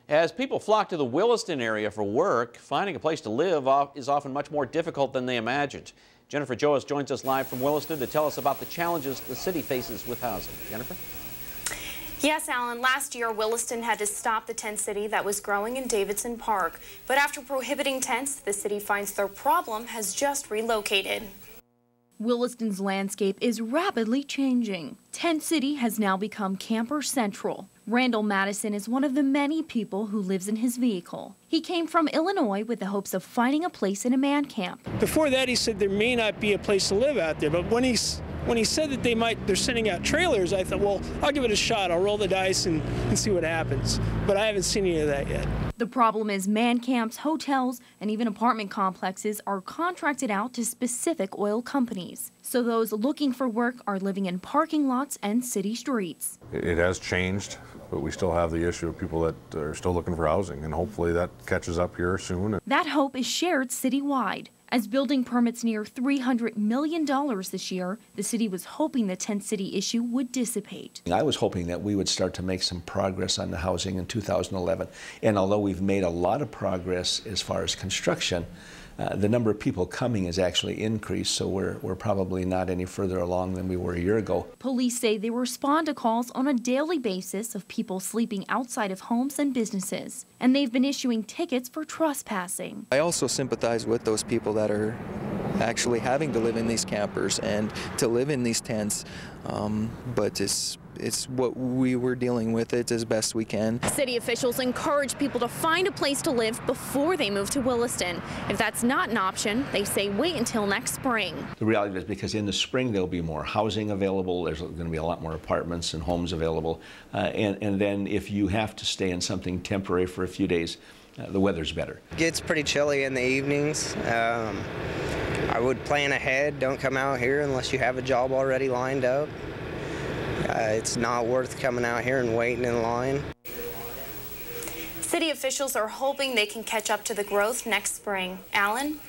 As people flock to the Williston area for work, finding a place to live is often much more difficult than they imagined. Jennifer Joas joins us live from Williston to tell us about the challenges the city faces with housing. Jennifer? Yes, Alan. Last year, Williston had to stop the tent city that was growing in Davidson Park. But after prohibiting tents, the city finds their problem has just relocated. Williston's landscape is rapidly changing. Tent City has now become camper central. Randall Madison is one of the many people who lives in his vehicle. He came from Illinois with the hopes of finding a place in a man camp. Before that, he said there may not be a place to live out there, but when he said that they're sending out trailers, I thought, well, I'll give it a shot. I'll roll the dice and see what happens. But I haven't seen any of that yet. The problem is man camps, hotels, and even apartment complexes are contracted out to specific oil companies. So those looking for work are living in parking lots and city streets. It has changed, but we still have the issue of people that are still looking for housing, and hopefully that catches up here soon. That hope is shared citywide. As building permits near $300 million this year, the city was hoping the tent city issue would dissipate. I was hoping that we would start to make some progress on the housing in 2011. And although we've made a lot of progress as far as construction, the number of people coming has actually increased, so we're probably not any further along than we were a year ago. Police say they respond to calls on a daily basis of people sleeping outside of homes and businesses, and they've been issuing tickets for trespassing. I also sympathize with those people that are actually having to live in these campers and to live in these tents, but it's what we were dealing with. It's as best we can. City officials encourage people to find a place to live before they move to Williston. If that's not an option, they say wait until next spring. The reality is because in the spring there'll be more housing available, there's going to be a lot more apartments and homes available, and then if you have to stay in something temporary for a few days, the weather's better. It gets pretty chilly in the evenings. I would plan ahead. Don't come out here unless you have a job already lined up. It's not worth coming out here and waiting in line. City officials are hoping they can catch up to the growth next spring. Alan?